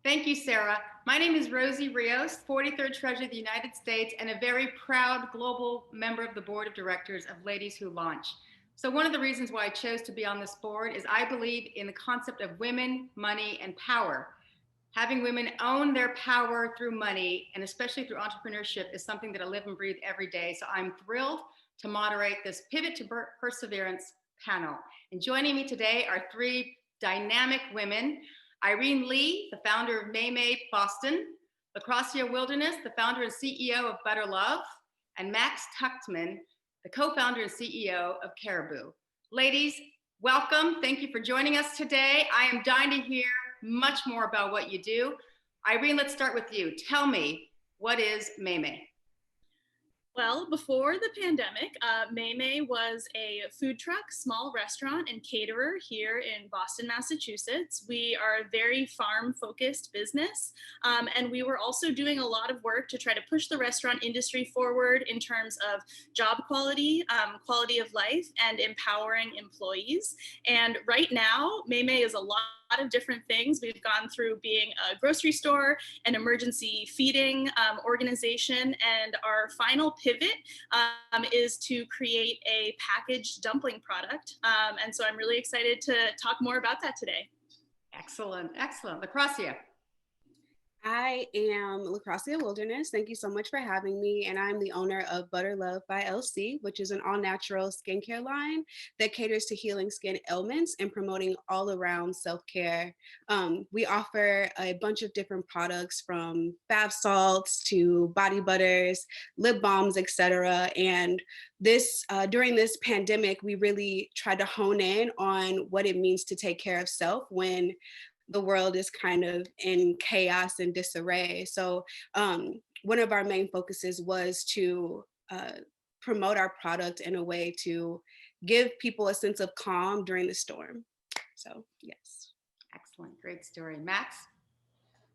Thank you, Sarah. My name is Rosie Rios, 43rd Treasurer of the United States, and a very proud global member of the Board of Directors of Ladies Who Launch. So one of the reasons why I chose to be on this board is I believe in the concept of women, money, and power. Having women own their power through money, and especially through entrepreneurship, is something that I live and breathe every day. So I'm thrilled to moderate this Pivot to Perseverance panel. And joining me today are three dynamic women. Irene Li, the founder of Mei Mei Boston, Lacrosia Wilderness, the founder and CEO of Butter Love, and Max Tuchman, the co-founder and CEO of Caribu. Ladies, welcome. Thank you for joining us today. I am dying to hear much more about what you do. Irene, let's start with you. Tell me, what is Mei Mei? Well, before the pandemic, Mei Mei was a food truck, small restaurant, and caterer here in Boston, Massachusetts. We are a very farm-focused business, and we were also doing a lot of work to try to push the restaurant industry forward in terms of job quality, quality of life, and empowering employees. And right now, Mei Mei is a lot of different things. We've gone through being a grocery store, an emergency feeding organization, and our final pivot is to create a packaged dumpling product. And so I'm really excited to talk more about that today. Excellent, excellent. Lacrosia. I am Lacrosia Wilderness. Thank you so much for having me. And I'm the owner of Butter Love by LC, which is an all-natural skincare line that caters to healing skin ailments and promoting all-around self-care. We offer a bunch of different products from bath salts to body butters, lip balms, etc. And this during this pandemic, we really tried to hone in on what it means to take care of self when the world is kind of in chaos and disarray. So one of our main focuses was to promote our product in a way to give people a sense of calm during the storm. So yes. Excellent, great story. Max?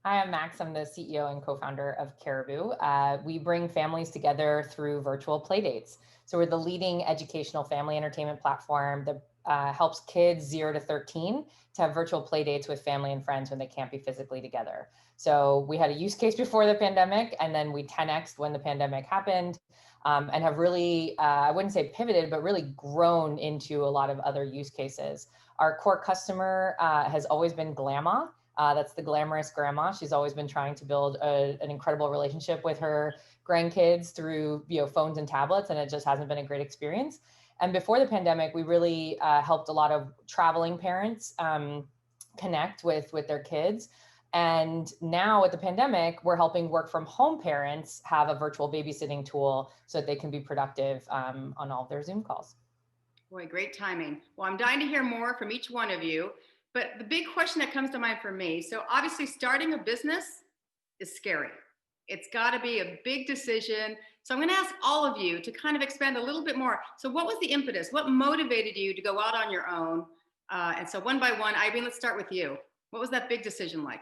Hi, I'm Max. I'm the CEO and co-founder of Caribu. We bring families together through virtual playdates. So we're the leading educational family entertainment platform that helps kids 0 to 13 to have virtual play dates with family and friends when they can't be physically together. So we had a use case before the pandemic, and then we 10x'd when the pandemic happened, and have really, I wouldn't say pivoted, but really grown into a lot of other use cases. Our core customer has always been Glamma. That's the glamorous grandma. She's always been trying to build an incredible relationship with her grandkids through phones and tablets, and it just hasn't been a great experience. And before the pandemic, we really helped a lot of traveling parents connect with their kids. And now with the pandemic, we're helping work from home parents have a virtual babysitting tool so that they can be productive on all of their Zoom calls. Boy, great timing. Well, I'm dying to hear more from each one of you. But the big question that comes to mind for me, so obviously starting a business is scary. It's got to be a big decision. So I'm going to ask all of you to kind of expand a little bit more. So what was the impetus? What motivated you to go out on your own? And so one by one, Irene, let's start with you. What was that big decision like?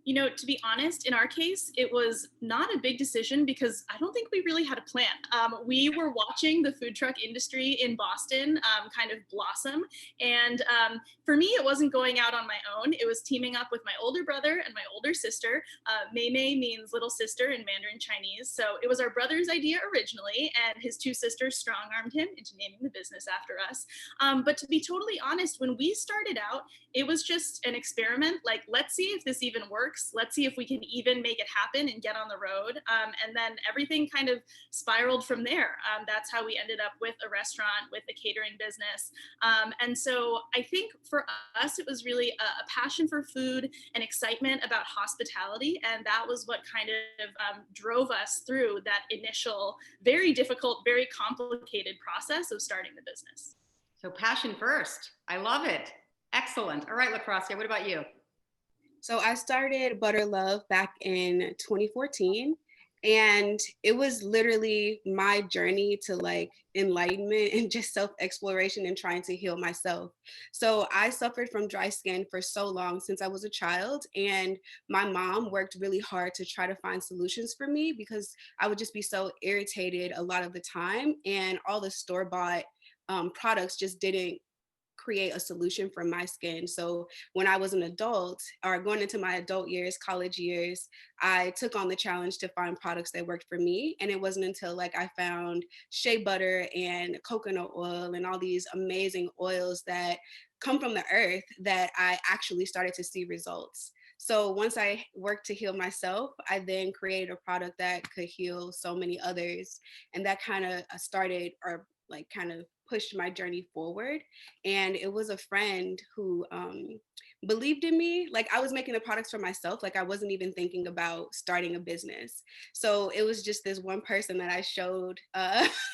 You know, to be honest, in our case, it was not a big decision because I don't think we really had a plan. We were watching the food truck industry in Boston kind of blossom. And for me, it wasn't going out on my own. It was teaming up with my older brother and my older sister. Mei Mei means little sister in Mandarin Chinese. So it was our brother's idea originally, and his two sisters strong-armed him into naming the business after us. But to be totally honest, when we started out, it was just an experiment. Like, let's see if this even works. Let's see if we can even make it happen and get on the road. And then everything kind of spiraled from there. That's how we ended up with a restaurant, with a catering business. And so I think for us, it was really a passion for food and excitement about hospitality. And that was what kind of drove us through that initial, very difficult, very complicated process of starting the business. So passion first. I love it. Excellent. All right, Lacrosia, what about you? So I started Butter Love back in 2014, and it was literally my journey to like enlightenment and just self-exploration and trying to heal myself. So I suffered from dry skin for so long since I was a child, and my mom worked really hard to try to find solutions for me because I would just be so irritated a lot of the time, and all the store-bought products just didn't create a solution for my skin. So when I was an adult or going into my adult years, college years, I took on the challenge to find products that worked for me. And it wasn't until like I found shea butter and coconut oil and all these amazing oils that come from the earth that I actually started to see results. So once I worked to heal myself, I then created a product that could heal so many others. And that kind of started or like kind of pushed my journey forward. And it was a friend who believed in me. Like I was making the products for myself. Like I wasn't even thinking about starting a business. So it was just this one person that I showed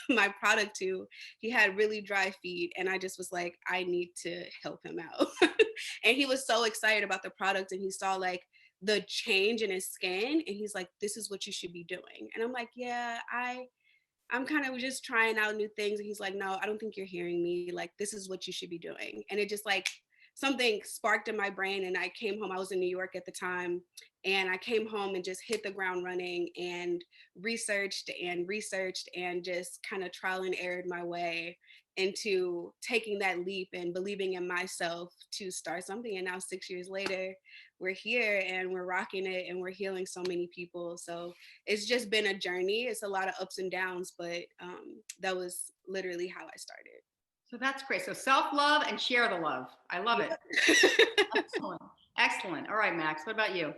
my product to. He had really dry feet. And I just was like, I need to help him out. And he was so excited about the product, and he saw like the change in his skin, and he's like, this is what you should be doing. And I'm like, yeah, I'm kind of just trying out new things. And he's like, no, I don't think you're hearing me. Like, this is what you should be doing. And it just like something sparked in my brain. And I came home. I was in New York at the time. And I came home and just hit the ground running and researched and just kind of trial and errored my way into taking that leap and believing in myself to start something. And now 6 years later, we're here and we're rocking it and we're healing so many people. So it's just been a journey. It's a lot of ups and downs, but that was literally how I started. So that's great. So self-love and share the love. I love it. Excellent. Excellent. All right, Max, what about you?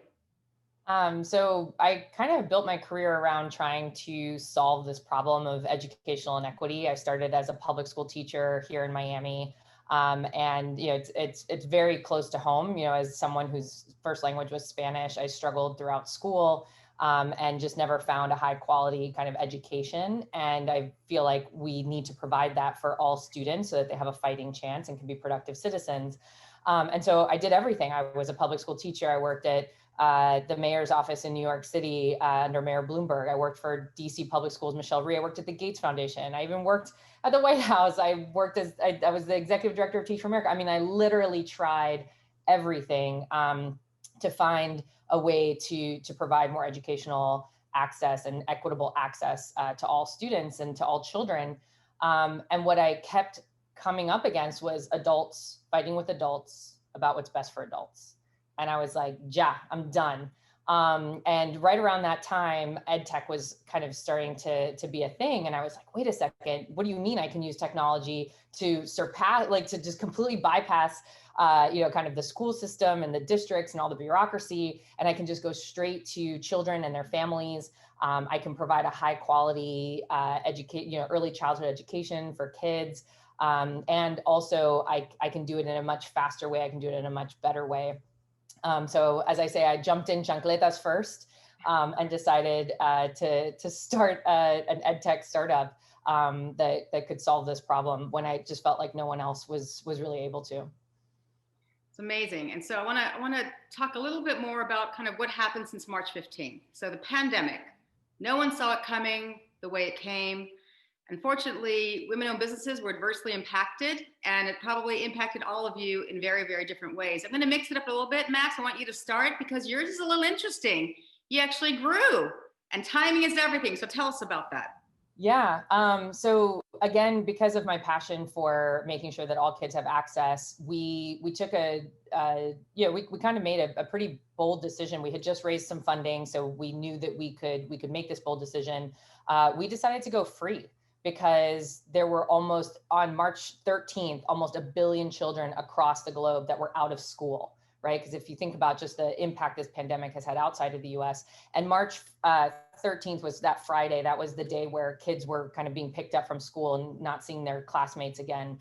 So I kind of built my career around trying to solve this problem of educational inequity. I started as a public school teacher here in Miami. And it's very close to home. As someone whose first language was Spanish, I struggled throughout school and just never found a high quality kind of education. And I feel like we need to provide that for all students so that they have a fighting chance and can be productive citizens. And so I did everything. I was a public school teacher. I worked at the mayor's office in New York City under Mayor Bloomberg. I worked for DC Public Schools, Michelle Rhee. I worked at the Gates Foundation. I even worked at the White House. I was the executive director of Teach for America. I mean, I literally tried everything to find a way to provide more educational access and equitable access to all students and to all children. And what I kept coming up against was adults fighting with adults about what's best for adults. And I was like, yeah, I'm done. And right around that time, ed tech was kind of starting to be a thing. And I was like, wait a second, what do you mean I can use technology to surpass, like to just completely bypass, kind of the school system and the districts and all the bureaucracy. And I can just go straight to children and their families. I can provide a high quality early childhood education for kids. And also I can do it in a much faster way. I can do it in a much better way. So as I say, I jumped in chancletas first and decided to start an ed tech startup that could solve this problem when I just felt like no one else was really able to. It's amazing. And so I want to talk a little bit more about kind of what happened since March 15th. So the pandemic, no one saw it coming the way it came. Unfortunately, women-owned businesses were adversely impacted, and it probably impacted all of you in very, very different ways. I'm going to mix it up a little bit. Max, I want you to start because yours is a little interesting. You actually grew, and timing is everything. So tell us about that. Yeah. So again, because of my passion for making sure that all kids have access, we took we kind of made a pretty bold decision. We had just raised some funding, so we knew that we could make this bold decision. We decided to go free, because there were on March 13th, almost 1 billion children across the globe that were out of school, right? Because if you think about just the impact this pandemic has had outside of the US, and March 13th was that Friday. That was the day where kids were kind of being picked up from school and not seeing their classmates again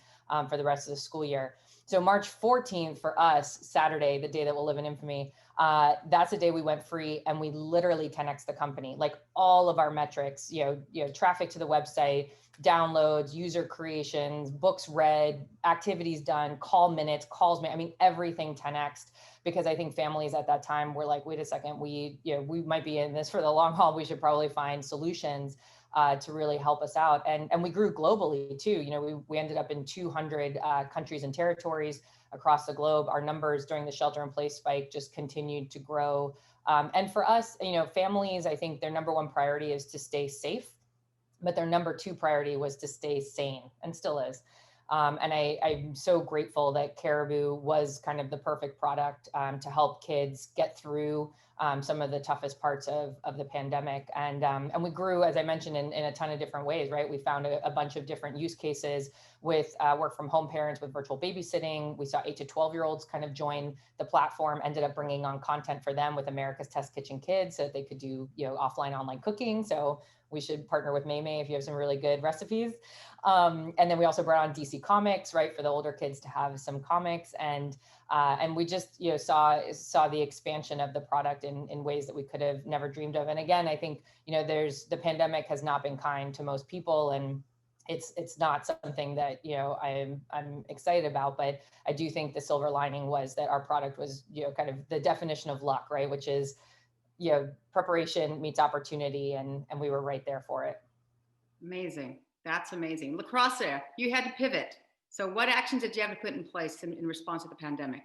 for the rest of the school year. So March 14th for us, Saturday, the day that will live in infamy, that's the day we went free, and we literally 10x the company. Like all of our metrics, traffic to the website, downloads, user creations, books read, activities done, call minutes, calls made. I mean, everything 10x, because I think families at that time were like, wait a second, we might be in this for the long haul. We should probably find solutions to really help us out. And we grew globally too. We ended up in 200 countries and territories across the globe. Our numbers during the shelter in place spike just continued to grow. And for us, families, I think their number one priority is to stay safe, but their number two priority was to stay sane, and still is. And I'm so grateful that Caribu was kind of the perfect product to help kids get through some of the toughest parts of the pandemic. And we grew, as I mentioned, in a ton of different ways, right? We found a bunch of different use cases with work from home parents with virtual babysitting. We saw 8 to 12-year-olds kind of join the platform, ended up bringing on content for them with America's Test Kitchen Kids so that they could do, offline, online cooking. So we should partner with Mei Mei if you have some really good recipes. And then we also brought on DC Comics, right, for the older kids to have some comics. And we just, saw the expansion of the product in ways that we could have never dreamed of. And again, I think, the pandemic has not been kind to most people, and it's not something that, I'm excited about, but I do think the silver lining was that our product was, kind of the definition of luck, right, which is, preparation meets opportunity, and we were right there for it. Amazing. That's amazing. Lacrosse, you had to pivot. So what actions did you have to put in place in response to the pandemic?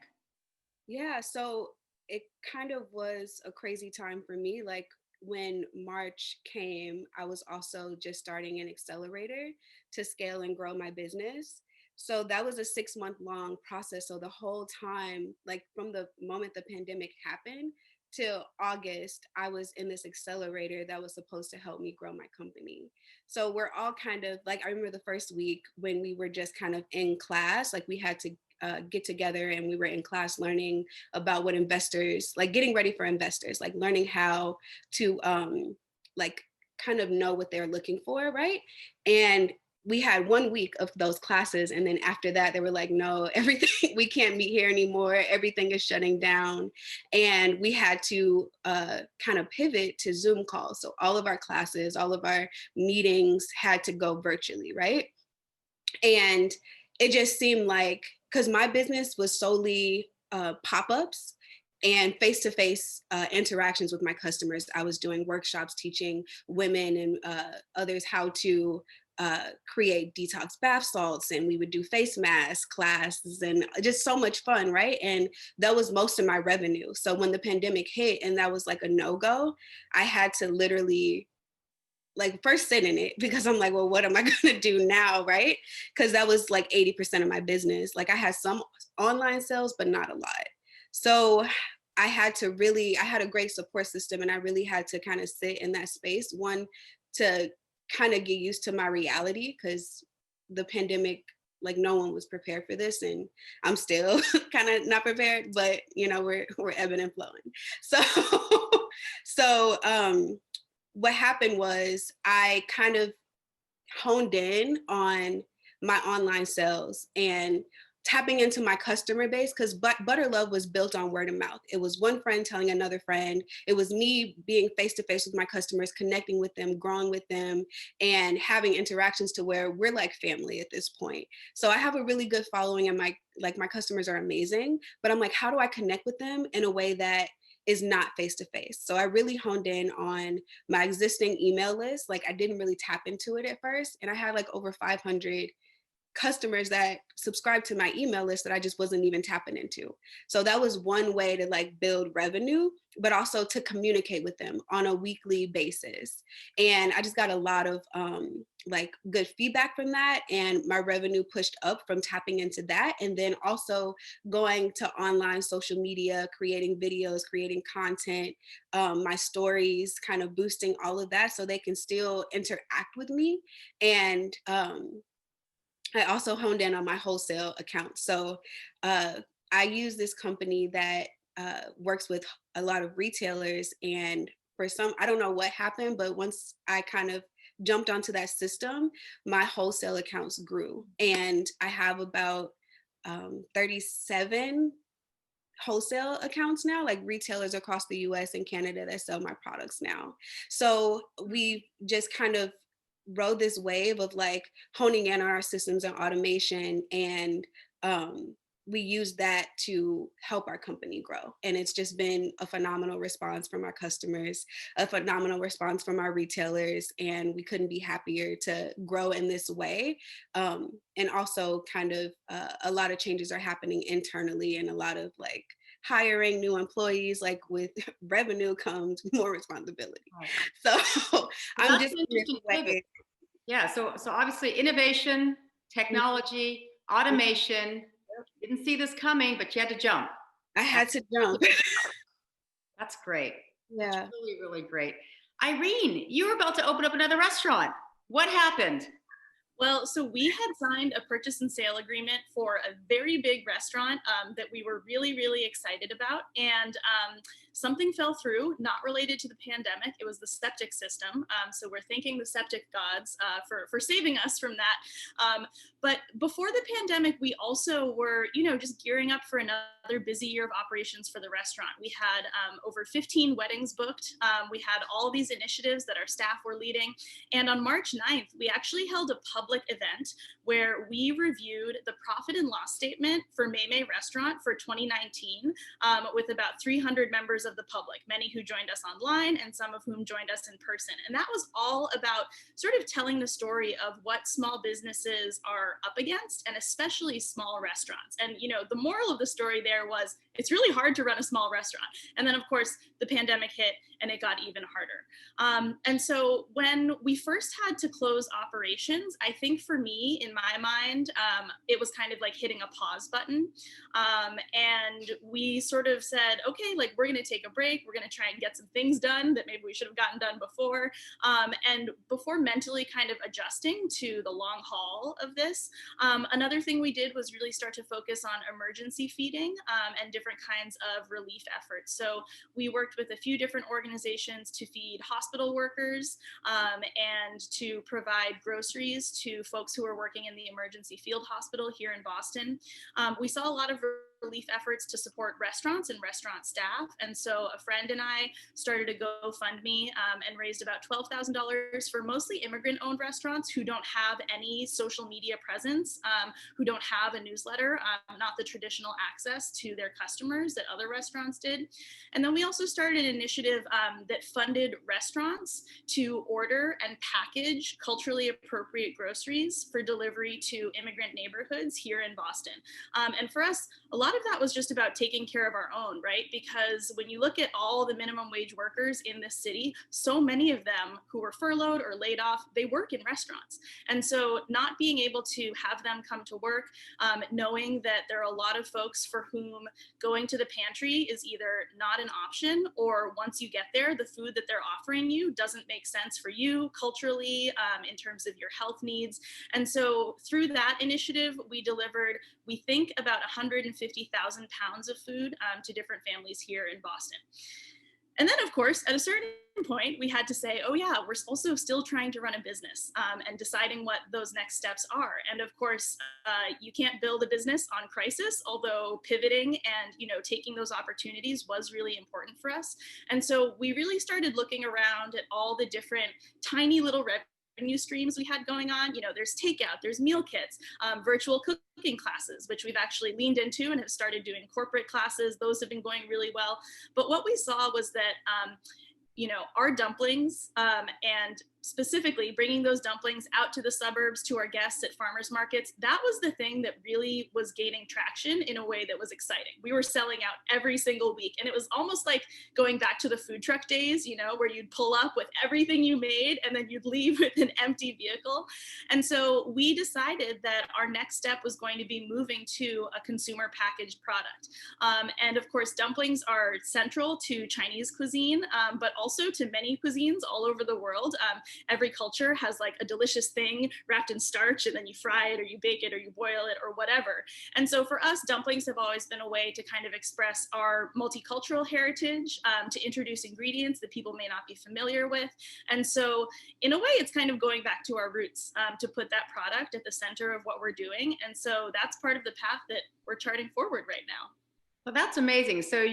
Yeah, so it kind of was a crazy time for me. Like when March came, I was also just starting an accelerator to scale and grow my business. So that was a 6-month long process. So the whole time, like from the moment the pandemic happened till August, I was in this accelerator that was supposed to help me grow my company. So we're all kind of like, I remember the first week when we were just kind of in class, like we had to get together and we were in class learning about what investors, like getting ready for investors, like learning how to like kind of know what they're looking for, right? And we had 1 week of those classes, and then after that they were like, no, everything, we can't meet here anymore, everything is shutting down. And we had to kind of pivot to Zoom calls. So all of our classes, all of our meetings had to go virtually, right? And it just seemed like, because my business was solely pop-ups and face-to-face interactions with my customers. I was doing workshops teaching women and others how to create detox bath salts, and we would do face mask classes and just so much fun, right? And that was most of my revenue. So when the pandemic hit and that was like a no-go, I had to literally like first sit in it, because I'm like, well, what am I gonna do now, right? Because that was like 80% of my business. Like I had some online sales, but not a lot. So I had a great support system, and I really had to kind of sit in that space. One, to kind of get used to my reality, because the pandemic, like no one was prepared for this, and I'm still kind of not prepared, but we're ebbing and flowing. So what happened was I kind of honed in on my online sales and tapping into my customer base, because Butter Love was built on word of mouth. It was one friend telling another friend. It was me being face to face with my customers, connecting with them, growing with them, and having interactions to where we're like family at this point. So I have a really good following, and my customers are amazing, but I'm like, how do I connect with them in a way that is not face to face? So I really honed in on my existing email list. Like I didn't really tap into it at first, and I had like over 500 customers that subscribed to my email list that I just wasn't even tapping into. So that was one way to like build revenue, but also to communicate with them on a weekly basis. And I just got a lot of like good feedback from that, and my revenue pushed up from tapping into that. And then also going to online social media, creating videos, creating content, my stories, kind of boosting all of that so they can still interact with me. And I also honed in on my wholesale account. So I use this company that works with a lot of retailers. And for some, I don't know what happened, but once I kind of jumped onto that system, my wholesale accounts grew. And I have about 37 wholesale accounts now, like retailers across the US and Canada that sell my products now. So we just kind of rode this wave of like honing in on our systems and automation, and we use that to help our company grow. And it's just been a phenomenal response from our customers, a phenomenal response from our retailers, and we couldn't be happier to grow in this way. And also kind of a lot of changes are happening internally, and a lot of like hiring new employees. Like with revenue comes more responsibility. Right. So I'm just Yeah. So obviously innovation, technology, automation. Didn't see this coming, but you had to jump. I had to jump. That's great. Yeah. That's really, really great. Irene, you were about to open up another restaurant. What happened? Well, so we had signed a purchase and sale agreement for a very big restaurant that we were really, really excited about. And something fell through, not related to the pandemic. It was the septic system. So we're thanking the septic gods for saving us from that. But before the pandemic, we also were, just gearing up for another busy year of operations for the restaurant. We had over 15 weddings booked. We had all these initiatives that our staff were leading. And on March 9th, we actually held a public event where we reviewed the profit and loss statement for Mei Mei restaurant for 2019 with about 300 members of the public, many who joined us online and some of whom joined us in person. And that was all about sort of telling the story of what small businesses are up against, and especially small restaurants. And, the moral of the story there was it's really hard to run a small restaurant. And then, of course, the pandemic hit and it got even harder. And so when we first had to close operations, I think for me, in my mind, it was kind of like hitting a pause button. And we sort of said, okay, like we're going to take a break. We're going to try and get some things done that maybe we should have gotten done before. And before mentally kind of adjusting to the long haul of this, another thing we did was really start to focus on emergency feeding and different kinds of relief efforts. So we worked with a few different organizations to feed hospital workers and to provide groceries to folks who are working in the emergency field hospital here in Boston. We saw a lot of relief efforts to support restaurants and restaurant staff. And so a friend and I started a GoFundMe and raised about $12,000 for mostly immigrant-owned restaurants who don't have any social media presence, who don't have a newsletter, not the traditional access to their customers that other restaurants did. And then we also started an initiative that funded restaurants to order and package culturally appropriate groceries for delivery to immigrant neighborhoods here in Boston. And for us, a lot of that was just about taking care of our own, right? Because when you look at all the minimum wage workers in this city, so many of them who were furloughed or laid off, they work in restaurants. And so not being able to have them come to work, knowing that there are a lot of folks for whom going to the pantry is either not an option, or once you get there, the food that they're offering you doesn't make sense for you culturally, in terms of your health needs. And so through that initiative, we delivered, we think, about 150,000 pounds of food to different families here in Boston. And then, of course, at a certain point, we had to say, oh yeah, we're also still trying to run a business and deciding what those next steps are. And of course, you can't build a business on crisis, although pivoting and taking those opportunities was really important for us. And so we really started looking around at all the different tiny little revenue streams we had going on. There's takeout, there's meal kits, virtual cooking classes, which we've actually leaned into and have started doing corporate classes. Those have been going really well. But what we saw was that our dumplings and specifically bringing those dumplings out to the suburbs to our guests at farmers markets, that was the thing that really was gaining traction in a way that was exciting. We were selling out every single week, and it was almost like going back to the food truck days, where you'd pull up with everything you made and then you'd leave with an empty vehicle. And so we decided that our next step was going to be moving to a consumer packaged product. And of course, dumplings are central to Chinese cuisine, but also to many cuisines all over the world. Every culture has like a delicious thing wrapped in starch, and then you fry it or you bake it or you boil it or whatever. And so for us, dumplings have always been a way to kind of express our multicultural heritage, to introduce ingredients that people may not be familiar with. And so in a way, it's kind of going back to our roots, to put that product at the center of what we're doing. And so that's part of the path that we're charting forward right now. Well, that's amazing. So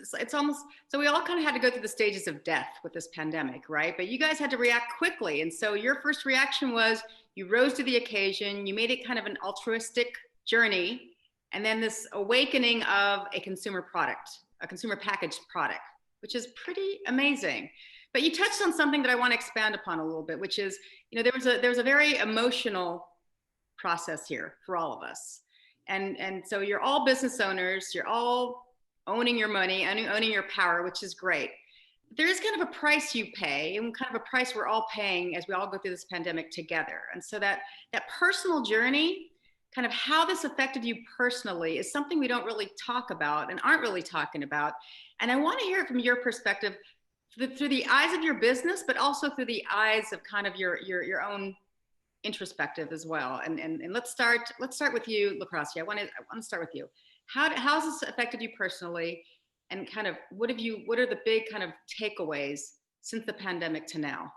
so we all kind of had to go through the stages of death with this pandemic, right? But you guys had to react quickly. And so your first reaction was you rose to the occasion, you made it kind of an altruistic journey, and then this awakening of a consumer product, a consumer packaged product, which is pretty amazing. But you touched on something that I want to expand upon a little bit, which is, there was a very emotional process here for all of us. And so you're all business owners, you're all owning your money, owning your power, which is great. There is kind of a price you pay, and kind of a price we're all paying as we all go through this pandemic together. And so that personal journey, kind of how this affected you personally is something we don't really talk about and aren't really talking about. And I want to hear it from your perspective through the eyes of your business, but also through the eyes of kind of your own introspective as well. And let's start with you, LaCrosse. I want to start with you. How's this affected you personally, and kind of what are the big kind of takeaways since the pandemic to now?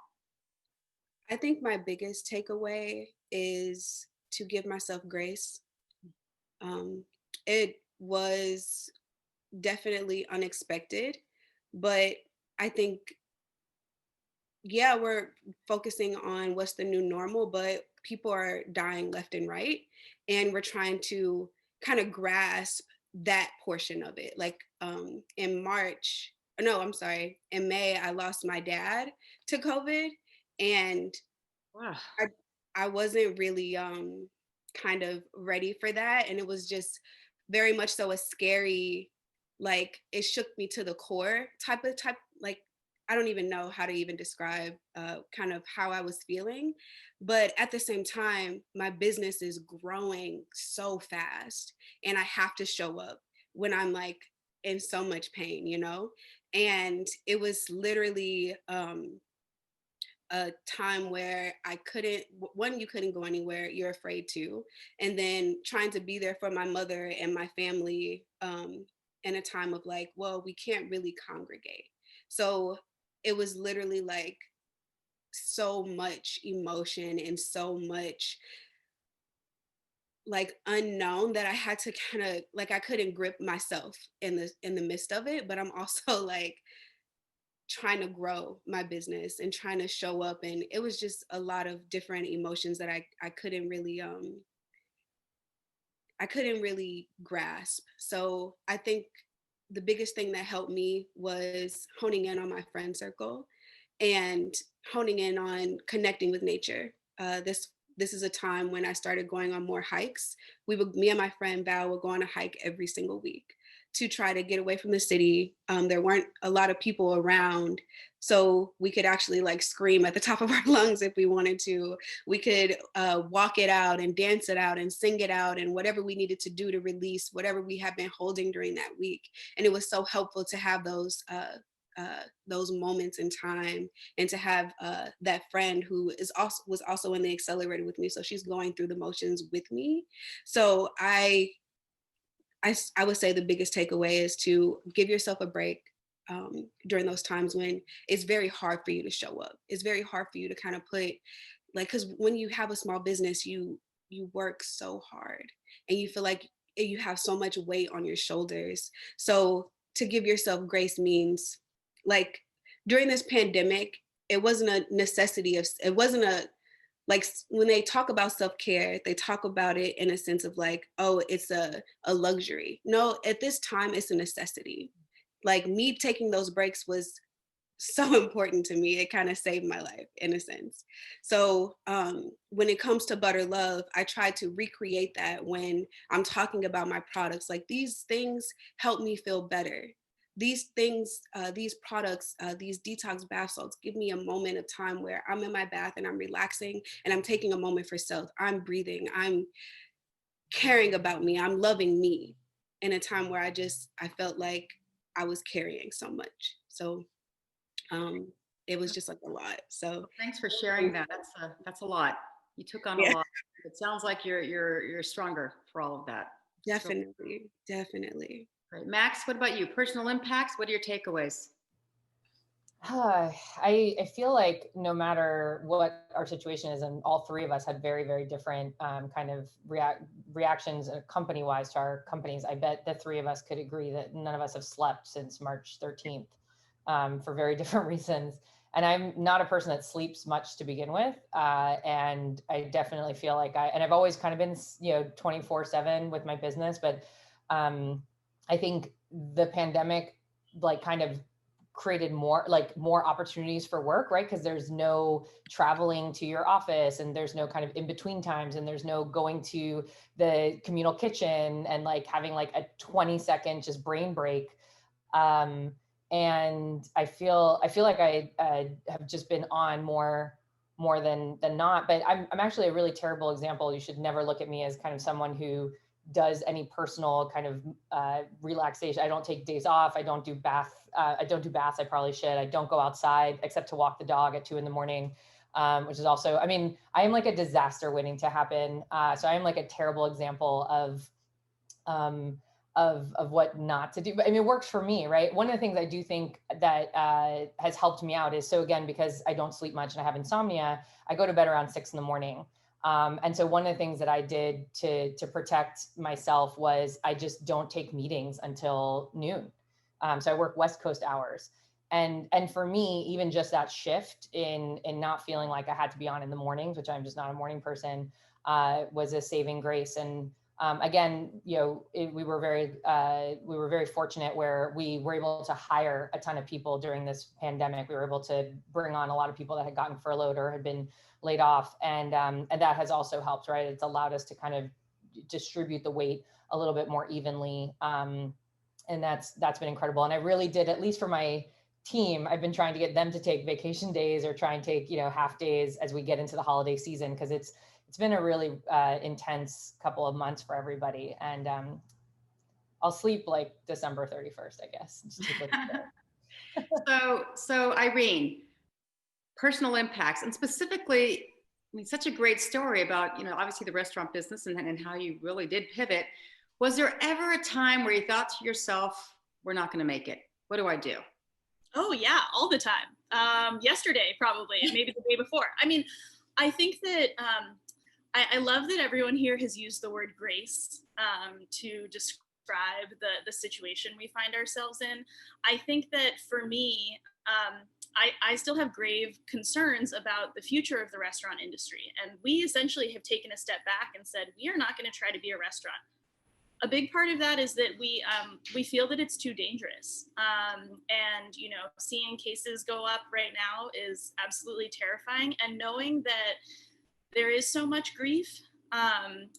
I think my biggest takeaway is to give myself grace. It was definitely unexpected, but I think, yeah, we're focusing on what's the new normal, but people are dying left and right. And we're trying to kind of grasp that portion of it. Like in March, no, I'm sorry, in May, I lost my dad to COVID. And Wow. I wasn't really kind of ready for that. And it was just very much so a scary, like it shook me to the core type, like I don't even know how to even describe kind of how I was feeling. But at the same time, my business is growing so fast and I have to show up when I'm like in so much pain, you know? And it was literally a time where I couldn't, one, you couldn't go anywhere, you're afraid to, and then trying to be there for my mother and my family in a time of like, well, we can't really congregate. So it was literally like so much emotion and so much like unknown that I had to kind of like I couldn't grip myself in the midst of it, but I'm also like trying to grow my business and trying to show up, and it was just a lot of different emotions that I couldn't really grasp. So I think the biggest thing that helped me was honing in on my friend circle and honing in on connecting with nature. This is a time when I started going on more hikes. Me and my friend Val would go on a hike every single week to try to get away from the city. There weren't a lot of people around, so we could actually like scream at the top of our lungs if we wanted to. We could walk it out and dance it out and sing it out and whatever we needed to do to release whatever we had been holding during that week. And it was so helpful to have those moments in time and to have that friend who was also in the accelerator with me, so she's going through the motions with me. So I would say the biggest takeaway is to give yourself a break during those times when it's very hard for you to show up. It's very hard for you to kind of put like, because when you have a small business, you work so hard and you feel like you have so much weight on your shoulders. So to give yourself grace means like during this pandemic, it wasn't a necessity of, it wasn't a, like when they talk about self-care, they talk about it in a sense of like, oh, it's a luxury. No, at this time, it's a necessity. Like me taking those breaks was so important to me. It kind of saved my life in a sense. So when it comes to Butter Love, I try to recreate that when I'm talking about my products. Like these things help me feel better. These things, these products, these detox bath salts give me a moment of time where I'm in my bath and I'm relaxing and I'm taking a moment for self. I'm breathing. I'm caring about me. I'm loving me in a time where I felt like I was carrying so much. So it was just like a lot. So Thanks for sharing that. That's a lot. You took on a yeah, lot. It sounds like you're stronger for all of that. definitely. Great. Max, what about you? Personal impacts, what are your takeaways? I feel like no matter what our situation is, and all three of us had very, very different kind of reactions company wise to our companies. I bet the three of us could agree that none of us have slept since March 13th for very different reasons. And I'm not a person that sleeps much to begin with. And I definitely feel like I've always kind of been, 24/7 with my business, but I think the pandemic like kind of created more opportunities for work, right? Because there's no traveling to your office and there's no kind of in between times and there's no going to the communal kitchen and like having like a 20-second just brain break. And I feel like I have just been on more more than not. But I'm actually a really terrible example. You should never look at me as kind of someone who does any personal kind of relaxation. I don't take days off. I don't do baths. I probably should. I don't go outside except to walk the dog at 2 a.m. Which is also, I mean, I am like a disaster waiting to happen. So I am like a terrible example of what not to do. But I mean, it works for me, right? One of the things I do think that has helped me out is, so again, because I don't sleep much and I have insomnia, I go to bed around 6 a.m. And so one of the things that I did to protect myself was I just don't take meetings until noon. So I work West Coast hours. And for me, even just that shift in not feeling like I had to be on in the mornings, which I'm just not a morning person, was a saving grace. And again, you know, we were very fortunate where we were able to hire a ton of people during this pandemic. We were able to bring on a lot of people that had gotten furloughed or had been laid off, and that has also helped, right? It's allowed us to kind of distribute the weight a little bit more evenly, and that's been incredible. And I really did, at least for my team, I've been trying to get them to take vacation days or try and take, you know, half days as we get into the holiday season, because it's been a really intense couple of months for everybody. And I'll sleep like December 31st, I guess. So Irene, personal impacts, and specifically, I mean, such a great story about, you know, obviously the restaurant business and how you really did pivot. Was there ever a time where you thought to yourself, we're not going to make it? What do I do? Oh yeah, all the time. Yesterday, probably, and maybe the day before. I mean, I think that I love that everyone here has used the word grace to describe the situation we find ourselves in. I think that for me, I still have grave concerns about the future of the restaurant industry. And we essentially have taken a step back and said, we are not going to try to be a restaurant. A big part of that is that we feel that it's too dangerous. And, you know, seeing cases go up right now is absolutely terrifying. And knowing that there is so much grief,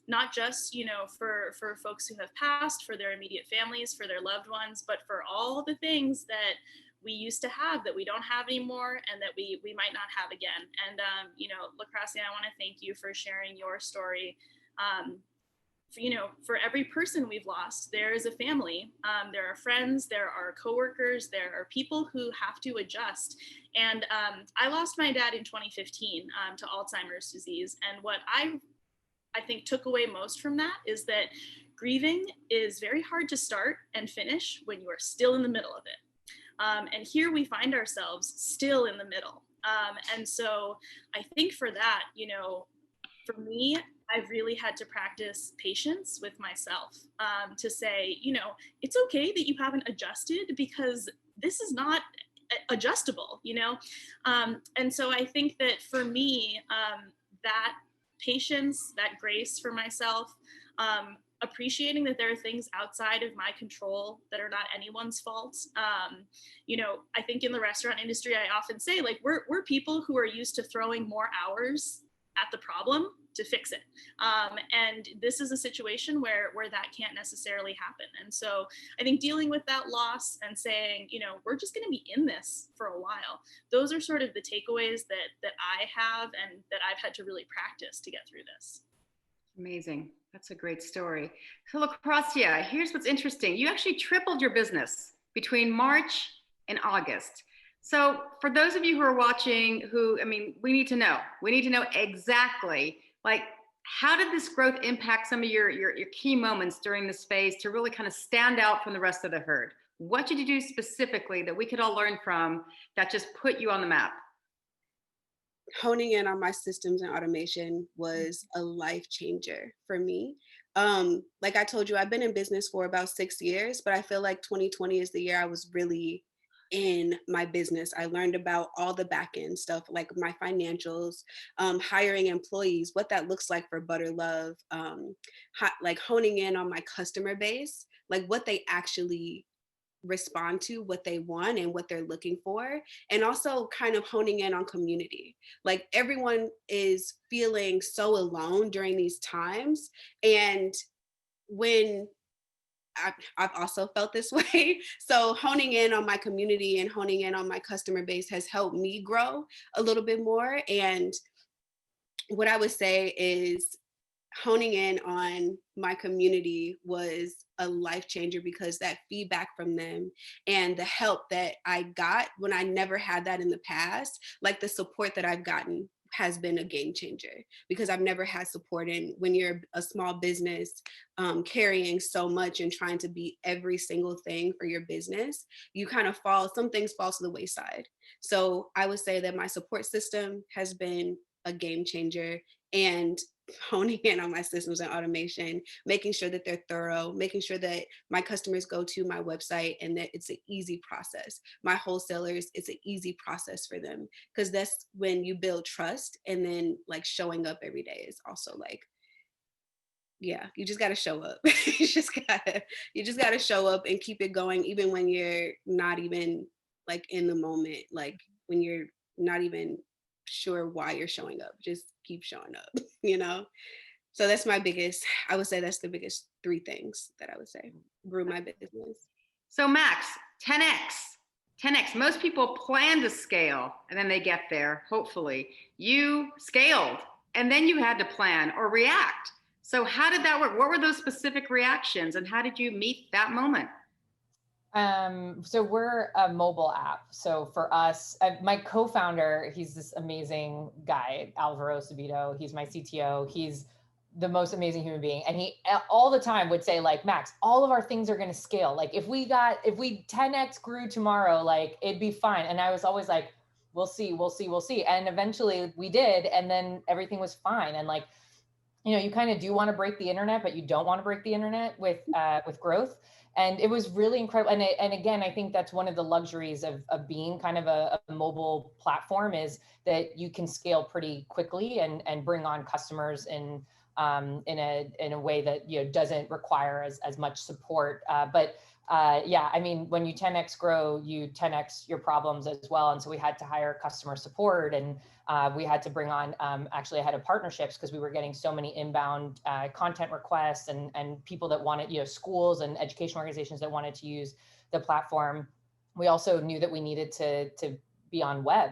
not just, you know, for folks who have passed, for their immediate families, for their loved ones, but for all the things that we used to have that we don't have anymore and that we might not have again. And, you know, Lacrosse, I want to thank you for sharing your story. You know, for every person we've lost, there is a family, there are friends, there are coworkers, there are people who have to adjust. And I lost my dad in 2015 to Alzheimer's disease. And what I think took away most from that is that grieving is very hard to start and finish when you are still in the middle of it. And here we find ourselves still in the middle. And so I think for that, you know, for me, I've really had to practice patience with myself, to say, you know, it's okay that you haven't adjusted because this is not adjustable, you know? And so I think that for me, that patience, that grace for myself, appreciating that there are things outside of my control that are not anyone's fault. You know, I think in the restaurant industry, I often say, like, we're people who are used to throwing more hours at the problem to fix it. And this is a situation where that can't necessarily happen. And so I think dealing with that loss and saying, you know, we're just going to be in this for a while. Those are sort of the takeaways that I have and that I've had to really practice to get through this. Amazing. That's a great story. So Lacrosse, here's what's interesting. You actually tripled your business between March and August. So for those of you who are watching, I mean, we need to know exactly, like, how did this growth impact some of your key moments during this phase to really kind of stand out from the rest of the herd? What did you do specifically that we could all learn from that just put you on the map? Honing in on my systems and automation was a life changer for me. Like I told you, I've been in business for about 6 years, but I feel like 2020 is the year I was really in my business. I learned about all the back end stuff, like my financials, hiring employees, what that looks like for Butter Love, like honing in on my customer base, like what they actually respond to, what they want and what they're looking for, and also kind of honing in on community. Like everyone is feeling so alone during these times. And when I've also felt this way. So honing in on my community and honing in on my customer base has helped me grow a little bit more. And what I would say is honing in on my community was a life changer, because that feedback from them and the help that I got when I never had that in the past, like the support that I've gotten has been a game changer, because I've never had support. And when you're a small business, carrying so much and trying to be every single thing for your business, you kind of some things fall to the wayside. So I would say that my support system has been a game changer, and honing in on my systems and automation, making sure that they're thorough, making sure that my customers go to my website and that it's an easy process. My wholesalers, it's an easy process for them, because that's when you build trust. And then like showing up every day is also like, yeah, you just got to show up. You just got to show up and keep it going, even when you're not even like in the moment, like when you're not even sure why you're showing up, just keep showing up, you know? So that's my biggest, I would say that's the biggest three things that I would say grew my business. So Max, 10x, 10x. Most people plan to scale and then they get there, hopefully. You scaled and then you had to plan or react. So how did that work? What were those specific reactions and how did you meet that moment? So we're a mobile app. So for us, my co-founder, he's this amazing guy, Alvaro Sabito. He's my CTO. He's the most amazing human being. And he all the time would say like, Max, all of our things are going to scale. Like if we 10x grew tomorrow, like it'd be fine. And I was always like, we'll see. And eventually we did. And then everything was fine. And like, you know, you kind of do want to break the internet, but you don't want to break the internet with growth. And it was really incredible. And again, I think that's one of the luxuries of being kind of a mobile platform, is that you can scale pretty quickly and bring on customers in a way that, you know, doesn't require as much support. Yeah, I mean, when you 10x grow, you 10x your problems as well. And so we had to hire customer support, and we had to bring on actually a head of partnerships, because we were getting so many inbound content requests and people that wanted, you know, schools and education organizations that wanted to use the platform. We also knew that we needed to be on web,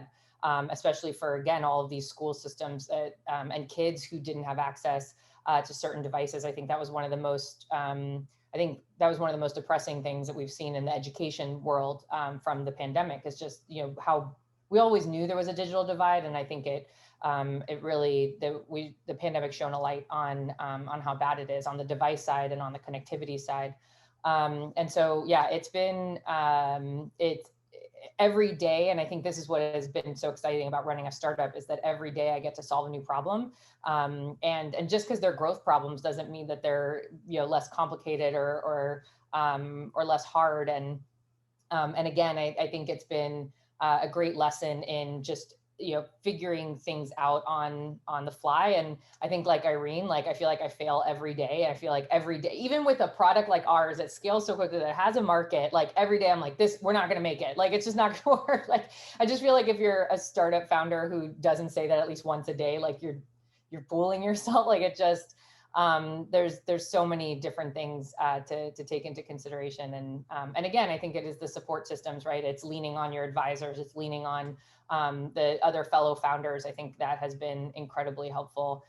especially for, again, all of these school systems and kids who didn't have access to certain devices. I think that was one of the most depressing things that we've seen in the education world from the pandemic, is just, you know, how we always knew there was a digital divide. And I think the pandemic shone a light on how bad it is on the device side and on the connectivity side. And so, yeah, it's been, it's every day. And I think this is what has been so exciting about running a startup, is that every day I get to solve a new problem. And just because they're growth problems doesn't mean that they're, you know, less complicated or less hard. And again, I think it's been a great lesson in just, you know, figuring things out on the fly. And I think like Irene, like I feel like I fail every day. I feel like every day, even with a product like ours that scales so quickly, that has a market, like every day I'm like, we're not going to make it. Like, it's just not going to work. Like, I just feel like if you're a startup founder who doesn't say that at least once a day, like you're fooling yourself. Like it just, there's so many different things to take into consideration. And again, I think it is the support systems, right? It's leaning on your advisors, it's leaning on the other fellow founders. I think that has been incredibly helpful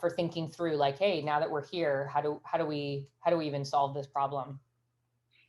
for thinking through like, hey, now that we're here, how do we even solve this problem?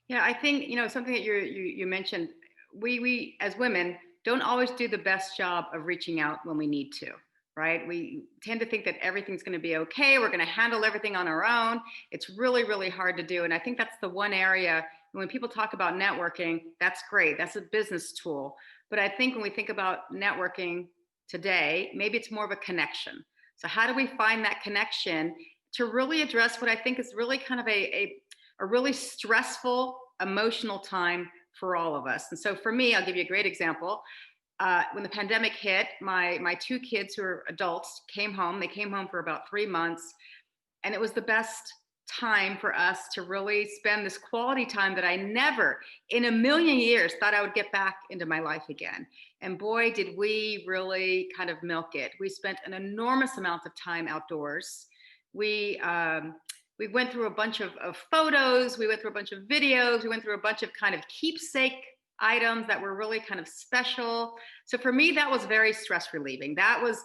Yeah, I think, you know, something that you mentioned, we as women don't always do the best job of reaching out when we need to, right? We tend to think that everything's going to be okay. We're going to handle everything on our own. It's really, really hard to do. And I think that's the one area when people talk about networking, that's great. That's a business tool. But I think when we think about networking today, maybe it's more of a connection. So how do we find that connection to really address what I think is really kind of a really stressful, emotional time for all of us? And so for me, I'll give you a great example. When the pandemic hit, my two kids who are adults came home. They came home for about 3 months, and it was the best time for us to really spend this quality time that I never in a million years thought I would get back into my life again. And boy, did we really kind of milk it. We spent an enormous amount of time outdoors. We went through a bunch of photos. We went through a bunch of videos. We went through a bunch of kind of keepsake items that were really kind of special. So for me, that was very stress relieving. That was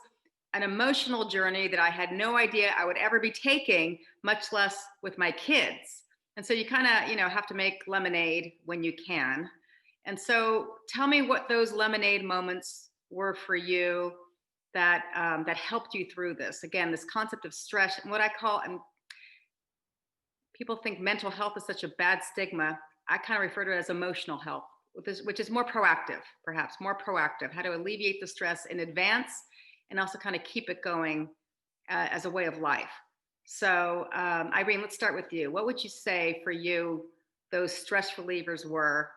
an emotional journey that I had no idea I would ever be taking, much less with my kids. And so you kind of, have to make lemonade when you can. And so tell me what those lemonade moments were for you that that helped you through this. Again, this concept of stress and what I call, and people think mental health is such a bad stigma. I kind of refer to it as emotional health, which is more proactive, perhaps more proactive, how to alleviate the stress in advance and also kind of keep it going as a way of life. So, Irene, let's start with you. What would you say for you those stress relievers were,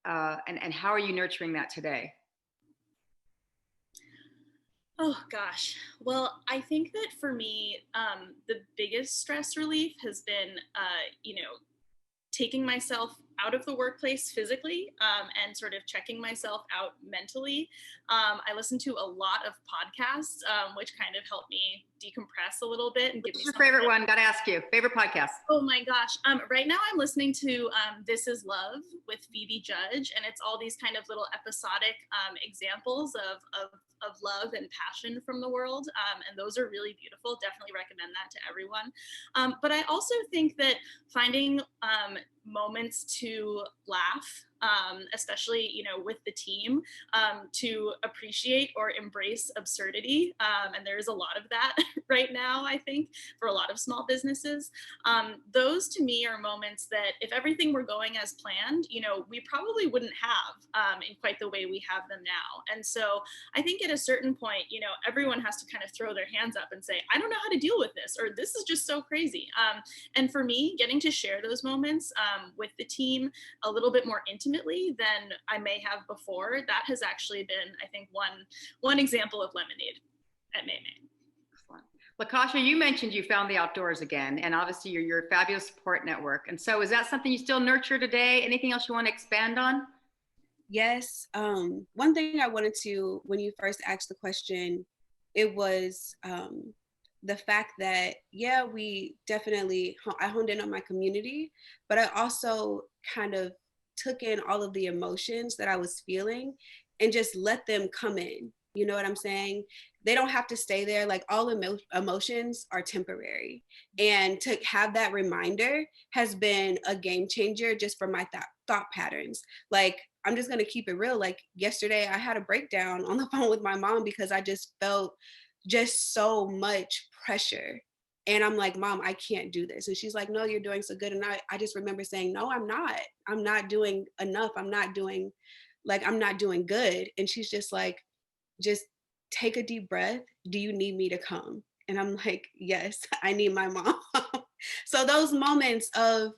and how are you nurturing that today? Oh gosh. Well, I think that for me, the biggest stress relief has been, taking myself out of the workplace physically, and sort of checking myself out mentally. I listen to a lot of podcasts, which kind of help me decompress a little bit and give me What's your something favorite one? Got to ask you. Favorite podcast? Oh my gosh. Right now I'm listening to This Is Love with Phoebe Judge, and it's all these kind of little episodic examples of love and passion from the world. And those are really beautiful. Definitely recommend that to everyone. But I also think that finding moments to laugh, especially, with the team, to appreciate or embrace absurdity. And there's a lot of that right now, I think, for a lot of small businesses. Those to me are moments that if everything were going as planned, we probably wouldn't have in quite the way we have them now. And so I think at a certain point, everyone has to kind of throw their hands up and say, I don't know how to deal with this, or this is just so crazy. And for me, getting to share those moments with the team a little bit more intimately than I may have before, that has actually been, I think, one example of lemonade at Mei Mei. Excellent. Lakasha, you mentioned you found the outdoors again, and obviously you're a fabulous support network. And so is that something you still nurture today? Anything else you want to expand on? Yes. One thing I wanted to, when you first asked the question, it was the fact that, yeah, I honed in on my community, but I also kind of took in all of the emotions that I was feeling and just let them come in. You know what I'm saying? They don't have to stay there. Like all emotions are temporary. And to have that reminder has been a game changer just for my thought patterns. Like, I'm just going to keep it real. Like yesterday, I had a breakdown on the phone with my mom because I just felt just so much pressure. And I'm like, Mom, I can't do this. And she's like, no, you're doing so good. And I just remember saying, no, I'm not doing enough. I'm not doing good. And she's just like, just take a deep breath. Do you need me to come? And I'm like, yes, I need my mom. So those moments of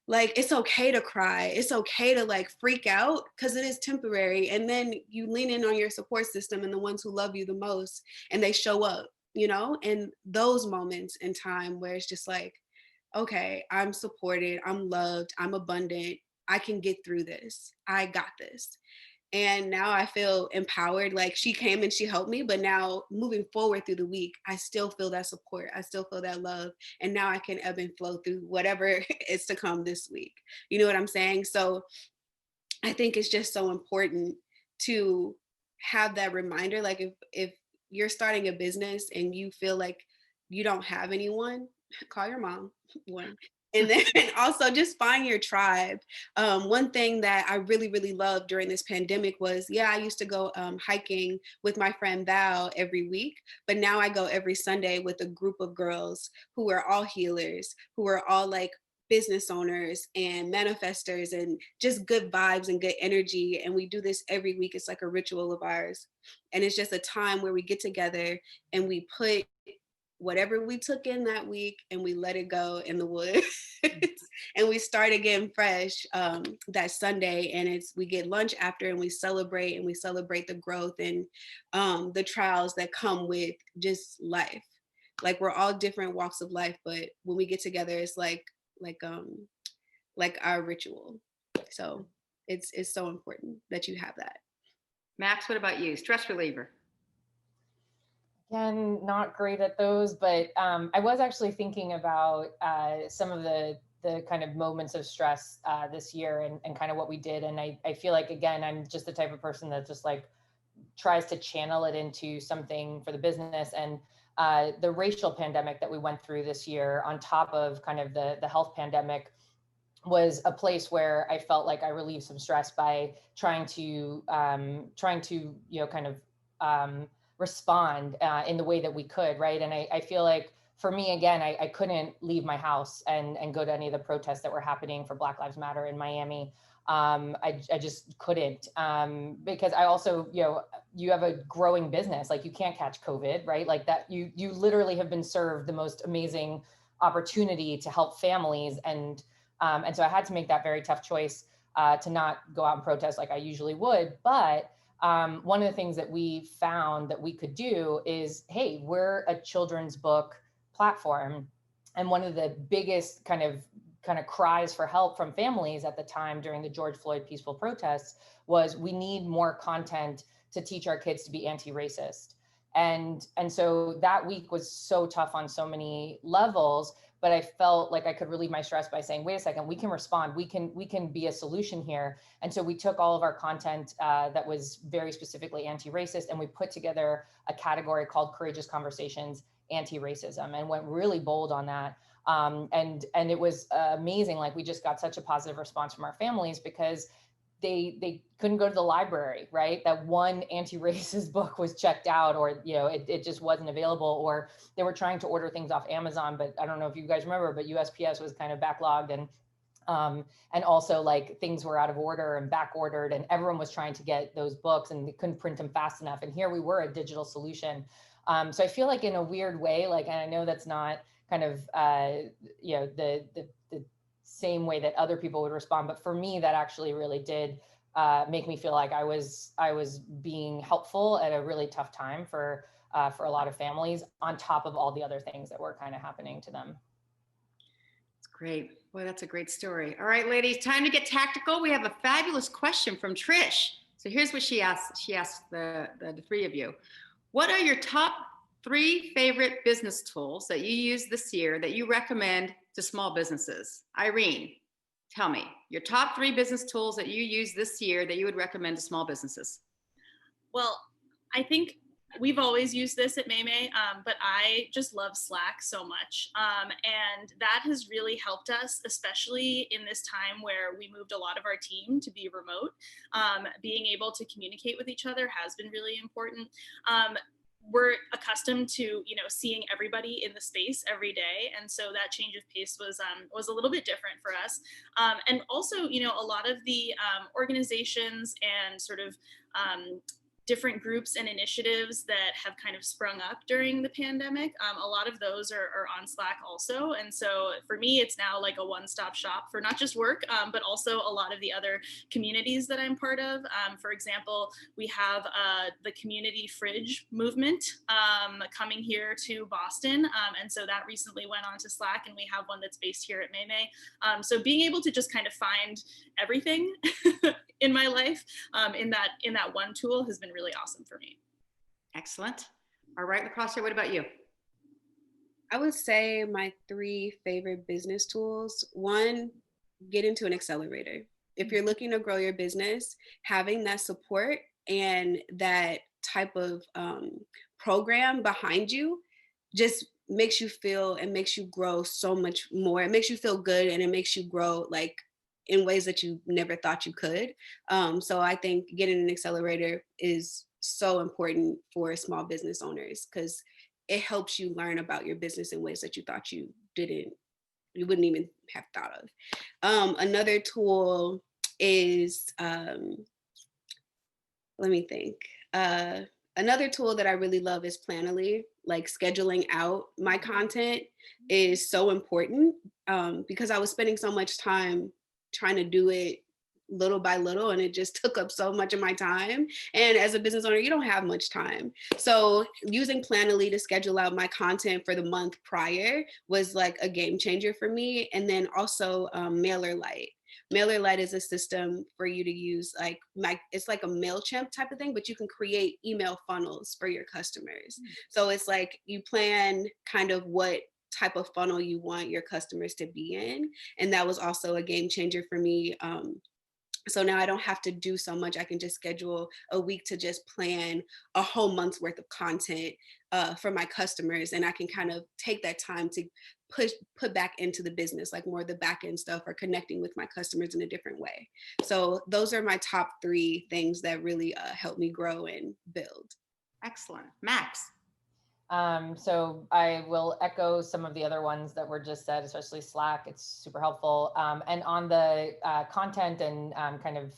like, it's okay to cry. It's okay to like freak out because it is temporary. And then you lean in on your support system and the ones who love you the most, and they show up, and those moments in time where it's just like, okay, I'm supported, I'm loved, I'm abundant. I can get through this. I got this. And now I feel empowered. Like she came and she helped me, but now moving forward through the week, I still feel that support. I still feel that love. And now I can ebb and flow through whatever is to come this week. You know what I'm saying? So I think it's just so important to have that reminder. Like if you're starting a business and you feel like you don't have anyone, call your mom. One. And then also just find your tribe. One thing that I really, really loved during this pandemic was, I used to go hiking with my friend Val every week, but now I go every Sunday with a group of girls who are all healers, who are all like business owners and manifestors and just good vibes and good energy. And we do this every week. It's like a ritual of ours. And it's just a time where we get together and we put whatever we took in that week and we let it go in the woods and we start again fresh that Sunday. And we get lunch after and we celebrate the growth and the trials that come with just life. Like we're all different walks of life, but when we get together, it's like our ritual. So it's so important that you have that. Max, what about you? Stress reliever. Again, not great at those, but I was actually thinking about some of the kind of moments of stress this year and kind of what we did. And I feel like, again, I'm just the type of person that just like tries to channel it into something for the business. And the racial pandemic that we went through this year, on top of kind of the health pandemic, was a place where I felt like I relieved some stress by trying to you know, kind of respond in the way that we could, right? And I feel like for me, again, I couldn't leave my house and go to any of the protests that were happening for Black Lives Matter in Miami. I just couldn't, because I also, you know, you have a growing business, like you can't catch COVID, right? Like that, you literally have been served the most amazing opportunity to help families. And so I had to make that very tough choice to not go out and protest like I usually would. But one of the things that we found that we could do is, hey, we're a children's book platform. And one of the biggest kind of cries for help from families at the time during the George Floyd peaceful protests was, we need more content to teach our kids to be anti-racist. And so that week was so tough on so many levels, but I felt like I could relieve my stress by saying, wait a second, we can respond. We can be a solution here. And so we took all of our content that was very specifically anti-racist, and we put together a category called Courageous Conversations Anti-Racism, and went really bold on that. And it was amazing. Like, we just got such a positive response from our families because they couldn't go to the library, right? That one anti-racist book was checked out, or, you know, it just wasn't available, or they were trying to order things off Amazon, but I don't know if you guys remember, but USPS was kind of backlogged, and also like things were out of order and back ordered, and everyone was trying to get those books and they couldn't print them fast enough. And here we were, a digital solution. So I feel like in a weird way, like, and I know that's not kind of, you know, the same way that other people would respond, but for me, that actually really did make me feel like I was being helpful at a really tough time for a lot of families, on top of all the other things that were kind of happening to them. That's great. Boy, that's a great story. All right, ladies, time to get tactical. We have a fabulous question from Trish. So here's what she asked. She asked the three of you. What are your top 3 favorite business tools that you use this year that you recommend to small businesses? Irene, tell me your top 3 business tools that you use this year that you would recommend to small businesses. Well, I think we've always used this at Mei Mei, but I just love Slack so much. And that has really helped us, especially in this time where we moved a lot of our team to be remote. Being able to communicate with each other has been really important. We're accustomed to, you know, seeing everybody in the space every day, and so that change of pace was a little bit different for us. And also, you know, a lot of the organizations and sort of different groups and initiatives that have kind of sprung up during the pandemic. A lot of those are on Slack also. And so for me, it's now like a one-stop shop for not just work, but also a lot of the other communities that I'm part of. For example, we have the community fridge movement coming here to Boston. And so that recently went onto Slack, and we have one that's based here at Mei Mei. So being able to just kind of find everything in my life in that one tool has been really awesome for me. Excellent. All right, LaCrosse, what about you? I would say my 3 favorite business tools. 1, get into an accelerator. If you're looking to grow your business, having that support and that type of program behind you just makes you feel and makes you grow so much more. It makes you feel good, and it makes you grow like in ways that you never thought you could. So I think getting an accelerator is so important for small business owners, because it helps you learn about your business in ways that you thought you wouldn't even have thought of. Another tool is, let me think. Another tool that I really love is Planoly. Like, scheduling out my content is so important, because I was spending so much time trying to do it little by little, and it just took up so much of my time. And as a business owner, you don't have much time. So using Planoly to schedule out my content for the month prior was like a game changer for me. And then also MailerLite. MailerLite is a system for you to use, like it's like a MailChimp type of thing, but you can create email funnels for your customers. So it's like you plan kind of what type of funnel you want your customers to be in. And that was also a game changer for me So now I don't have to do so much. I can just schedule a week to just plan a whole month's worth of content for my customers. And I can kind of take that time to put back into the business, like more of the back end stuff or connecting with my customers in a different way. So those are my top three things that really help me grow and build. Excellent. Max. So I will echo some of the other ones that were just said, especially Slack. It's super helpful. And on the content and kind of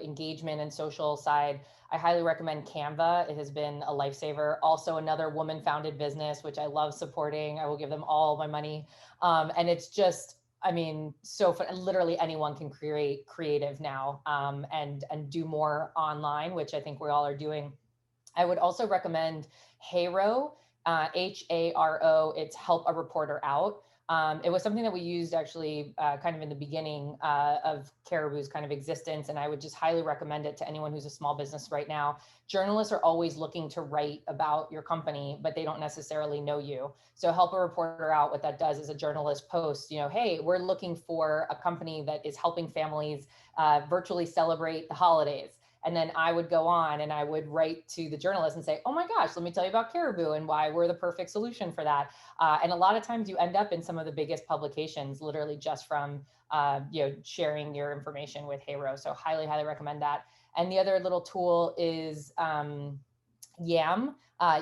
engagement and social side, I highly recommend Canva. It has been a lifesaver. Also, another woman-founded business, which I love supporting. I will give them all my money. And it's just, I mean, so fun. Literally anyone can create creative now and do more online, which I think we all are doing. I would also recommend Haro. Haro, it's help a reporter out. It was something that we used actually kind of in the beginning of Caribu's kind of existence. And I would just highly recommend it to anyone who's a small business right now. Journalists are always looking to write about your company, but they don't necessarily know you. So help a reporter out. What that does is a journalist posts, hey, we're looking for a company that is helping families virtually celebrate the holidays. And then I would go on and I would write to the journalist and say, oh my gosh, let me tell you about Caribu and why we're the perfect solution for that. And a lot of times you end up in some of the biggest publications, literally just from sharing your information with Haro. So highly, highly recommend that. And the other little tool is Yam,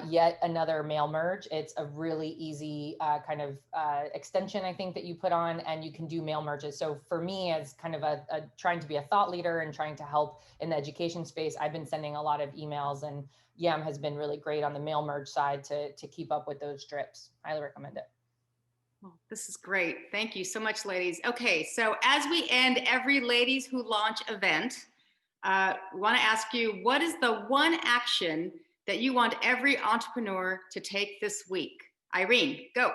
yet another mail merge. It's a really easy kind of extension, I think, that you put on, and you can do mail merges. So for me, as kind of a trying to be a thought leader and trying to help in the education space, I've been sending a lot of emails, and Yam has been really great on the mail merge side to keep up with those drips. Highly recommend it. Well, this is great. Thank you so much, ladies. Okay, so as we end every Ladies Who Launch event, we want to ask you, what is the one action that you want every entrepreneur to take this week? Irene, go.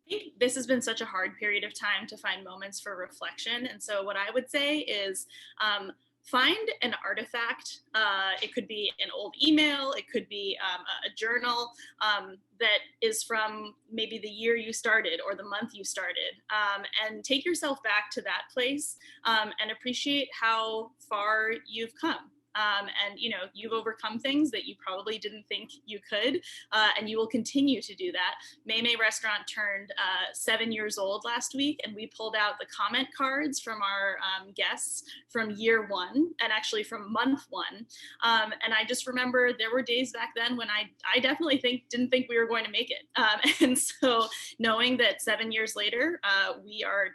I think this has been such a hard period of time to find moments for reflection. And so what I would say is find an artifact. It could be an old email. It could be a journal that is from maybe the year you started or the month you started, and take yourself back to that place and appreciate how far you've come. And you've overcome things that you probably didn't think you could, and you will continue to do that. Mei Mei restaurant turned 7 years old last week, and we pulled out the comment cards from our guests from year one, and actually from month one. And I just remember there were days back then when I definitely didn't think we were going to make it. And so knowing that 7 years later, we are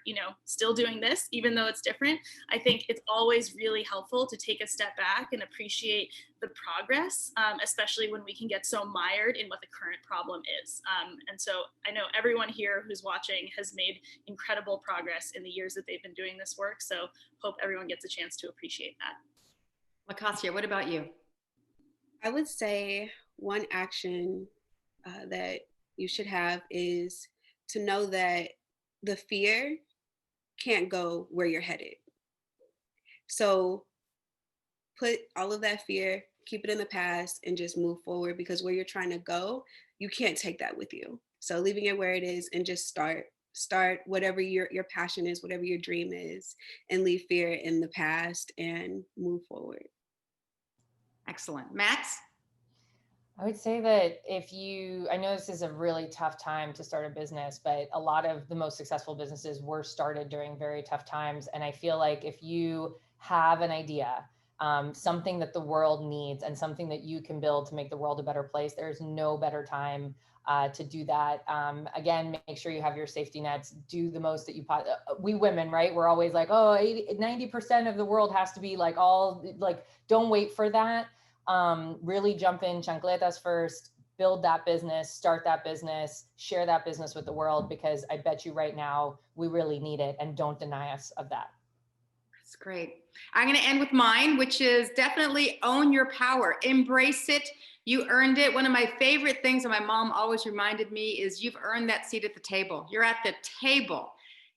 still doing this, even though it's different, I think it's always really helpful to take a step back and appreciate the progress, especially when we can get so mired in what the current problem is. And so I know everyone here who's watching has made incredible progress in the years that they've been doing this work. So hope everyone gets a chance to appreciate that. Lacasia, what about you? I would say one action that you should have is to know that the fear can't go where you're headed. So put all of that fear, keep it in the past, and just move forward, because where you're trying to go, you can't take that with you. So leaving it where it is and just start whatever your passion is, whatever your dream is, and leave fear in the past and move forward. Excellent. Max? I would say that I know this is a really tough time to start a business, but a lot of the most successful businesses were started during very tough times. And I feel like if you have an idea, something that the world needs and something that you can build to make the world a better place, there's no better time to do that. Again, make sure you have your safety nets, do the most that you we women, right? We're always like, 90% of the world has to be don't wait for that. Really jump in chancletas first, build that business, start that business, share that business with the world, because I bet you right now we really need it, and don't deny us of that. That's great. I'm going to end with mine, which is definitely own your power. Embrace it. You earned it. One of my favorite things that my mom always reminded me is you've earned that seat at the table. You're at the table,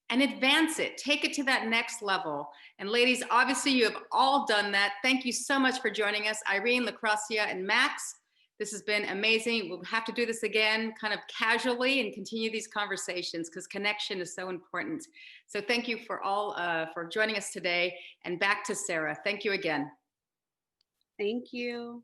and advance it. Take it to that next level. And ladies, obviously you have all done that. Thank you so much for joining us, Irene, Lacasia, and Max. This has been amazing. We'll have to do this again kind of casually and continue these conversations because connection is so important. So thank you for all for joining us today, and back to Sarah. Thank you again. Thank you.